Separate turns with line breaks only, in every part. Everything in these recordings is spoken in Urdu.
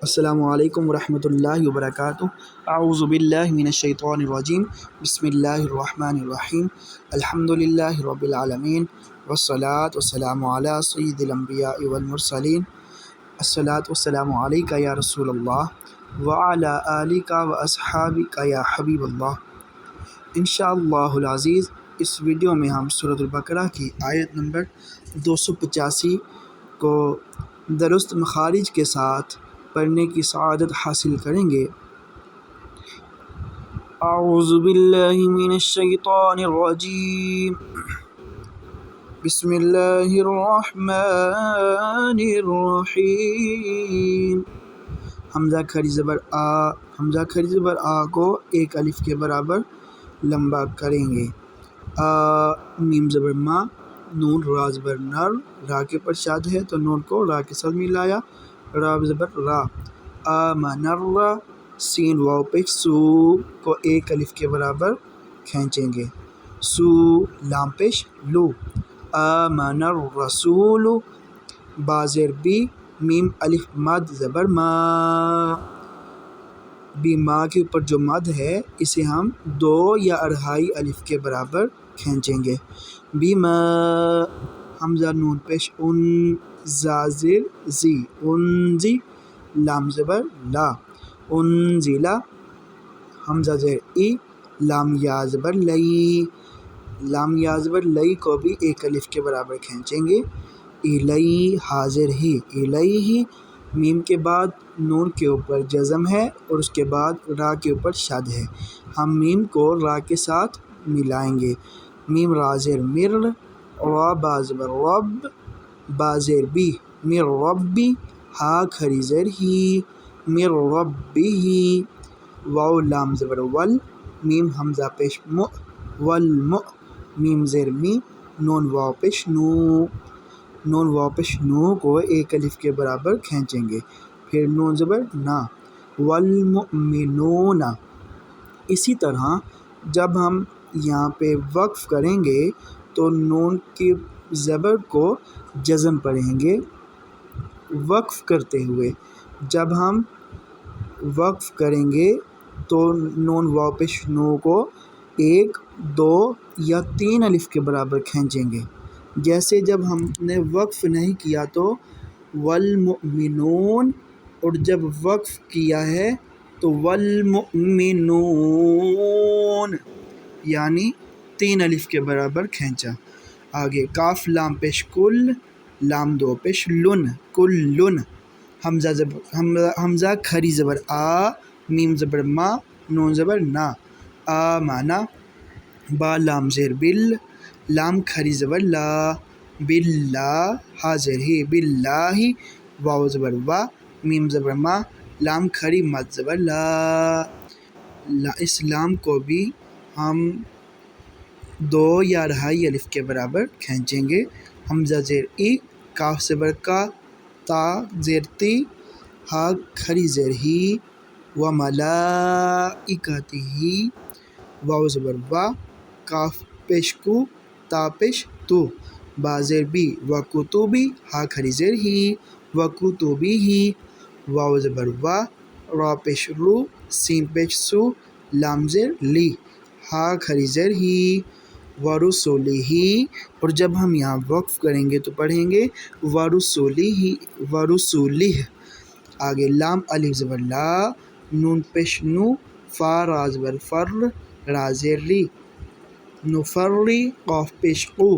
السلام علیکم ورحمۃ اللہ وبرکاتہ۔ اعوذ باللہ من الشیطان الرجیم، بسم اللہ الرحمن الرحیم، الحمد للہ رب العالمین، والصلاة والسلام علی سید الانبیاء والمرسلین، الصلاۃ والسلام علیک یا رسول اللہ وعلی آلک واصحابک یا حبیب اللہ۔ انشاءاللہ العزیز اس ویڈیو میں ہم سورۃ البقرہ کی آیت نمبر 285 کو درست مخارج کے ساتھ پڑھنے کی سعادت حاصل کریں گے۔ اعوذ باللہ من الشیطان الرجیم، بسم اللہ الرحمن الرحیم۔ حمزہ کھڑی زبر آ، حمزہ کھڑی زبر آ کو ایک الف کے برابر لمبا کریں گے۔ آ، میم زبر ما، نون را زبر نر، را کے پر شاد ہے تو نون کو را کے ساتھ ملایا، را زبر را۔ آمن الرا، سین واو پیش سو کو ایک الف کے برابر کھینچیں گے، سو لام پیش لو۔ آمن الرسول، با زیر بی، میم الف مد زبر ما، بی ما کے اوپر جو مد ہے اسے ہم 2 یا اڑھائی الف کے برابر کھینچیں گے۔ بیما، حمزہ نون پیش ان، زا زیر زی، انزی، لام زبر لا، انزلا، حمزہ زیر ای، لام یا زبر لئی، لام یا زبر لئی کو بھی ایک الف کے برابر کھینچیں گے۔ الی، حاضر ہی، الیہ، میم کے بعد نون کے اوپر جزم ہے اور اس کے بعد را کے اوپر شد ہے، ہم میم کو را کے ساتھ ملائیں گے۔ میم را زیر مر، را با زبر رب، با زیر بی، مر ربی، ہا کھڑی زیر ہی، مر ربی، واو لام زبر ول، میم حمزہ پیش مؤ، والمؤ، میم زیر می، نون واو پیش نو، نون واو پیش نو کو ایک الف کے برابر کھینچیں گے، پھر نون زبر نا، والمؤمنون۔ اسی طرح جب ہم یہاں پہ وقف کریں گے تو نون کی زبر کو جزم پڑھیں گے وقف کرتے ہوئے۔ جب ہم وقف کریں گے تو نون واو پیش نو کو 1، 2 یا 3 الف کے برابر کھینچیں گے۔ جیسے جب ہم نے وقف نہیں کیا تو والمؤمنون، اور جب وقف کیا ہے تو والمؤمنون، یعنی 3 الف کے برابر کھینچا۔ آگے کاف لام پیش کل، لام 2 پیش لن، کلن، حمزہ کھری زبر آ، میم زبر ما، نون زبر نا، آمنا، با لام زیر بل، لام کھری زبر لا، باللہ، حاضر ہی، باللہ، واو زبر وا، میم زبر ما، لام کھری مد زبر لا۔ اس لام کو بھی ہم 2 یا اڑھائی الف کے برابر کھینچیں گے۔ حمزہ زیر ای، کاف زبر کا، تا زیر تی، ہا کھری زیر ہی، وملائکتہ، واو زبر وا، کاف پیش کو، تا پیش تو، با زیر بی، وکتبی، ہا کھری زیر ہی، وکتبہ، واو زبر وا، را پیش رو، سین پیش سو، لام زیر لی، ہا کھری زیر ہی، ورسلہ، اور جب ہم یہاں وقف کریں گے تو پڑھیں گے ورسلہ، ورسلہ۔ آگے لام الف زبر لا، نون پیش نو، فا را زبر فر، را زیر ری، نفری، قاف پیش قو،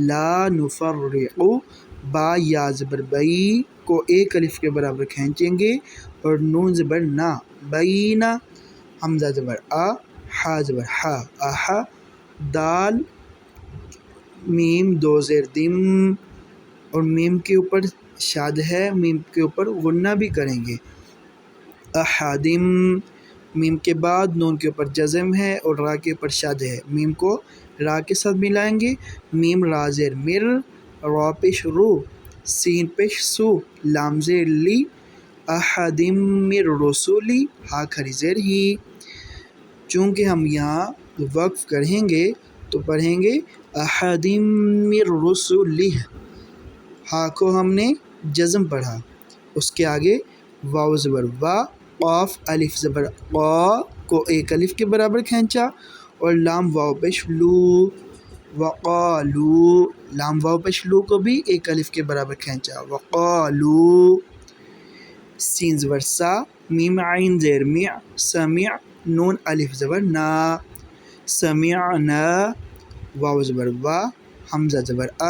لا نفرق، با یا زبر بئی کو ایک الف کے برابر کھینچیں گے اور نون زبر نا، بینا، حمزہ زبر آ، ہا زبر ہا، آہا، دال، میم 2 زیر دم، اور میم کے اوپر شاد ہے، میم کے اوپر غنہ بھی کریں گے، احدم، میم کے بعد نون کے اوپر جزم ہے اور را کے اوپر شاد ہے، میم کو را کے ساتھ ملائیں گے، میم را زیر مر، را پیش رو، سین پیش سو، لام زیر لی، احدم من رسولی، ہا کھری زیر ہی۔ چونکہ ہم یہاں وقف کریں گے تو پڑھیں گے احدم من رسلہ، ہا کو ہم نے جزم پڑھا، اس کے آگے واو زبر وا، قاف الف زبر قا کو ایک الف کے برابر کھینچا، اور لام واو پیش لو، وقالو، لام واو پیش لو کو بھی ایک الف کے برابر کھینچا، وقالو. سین زبر سا، میم عین زیر میع، سمیع، نون الف زبر نا، سمعنا. واو زبر وا، حمزہ زبر آ،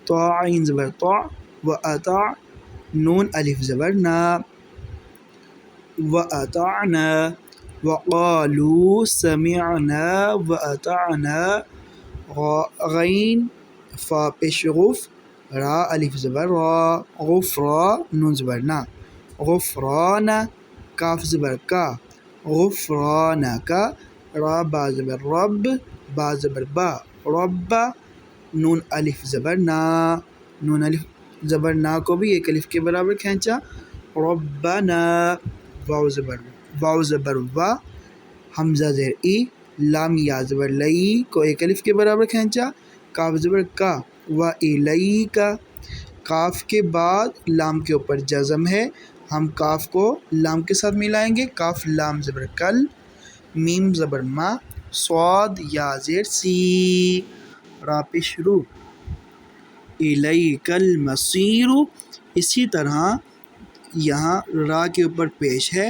طا عین زبر طع، و اطاع، نون الف زبر نا، و اطعنا. وقالوا سمعنا و اطعنا. غین فا پیش غف، را الف زبر را، غفرا، نون زبر نا، غفرانا. کاف زبر کا، غفرانکا. را با زبر رب، با زبر با، ربا، نون الف زبر نا، نون الف زبر نا کو بھی ایک الف کے برابر کھینچا، ربنا. واو زبر وا، حمزہ زیر ای، لام یا زبر لئی کو ایک الف کے برابر کھینچا، کاف زبر کا، و الی کا. کاف کے بعد لام کے اوپر جزم ہے، ہم کاف کو لام کے ساتھ ملائیں گے، کاف لام زبر کل، میم زبر ما، صاد یا زیر سی، را پیش رو، الیک المصیر. اسی طرح یہاں را کے اوپر پیش ہے،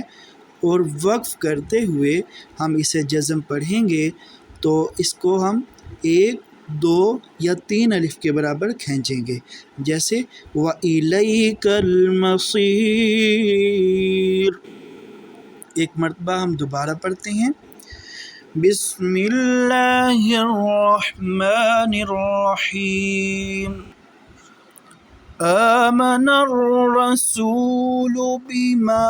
اور وقف کرتے ہوئے ہم اسے جزم پڑھیں گے تو اس کو ہم 1، 2 یا 3 الف کے برابر کھینچیں گے، جیسے وَإِلَيْكَ الْمَصِيرُ. ایک مرتبہ ہم دوبارہ پڑھتے ہیں. بسم اللہ الرحمن الرحیم. آمن الرسول بما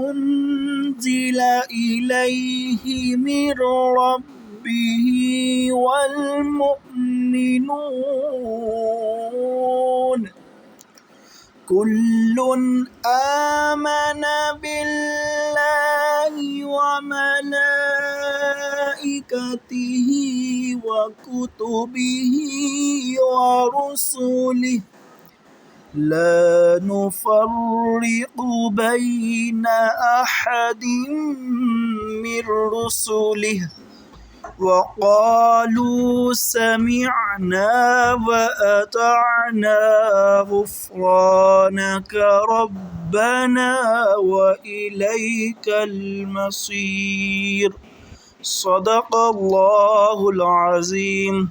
انزل الیہ من ربہ والمؤمنون كل آمن بالله وملائكته وكتبه ورسله لا نفرق بين أحد من رسله وقالوا سمعنا وأطعنا غفرانك ربنا وإليك المصير. صدق الله العظيم.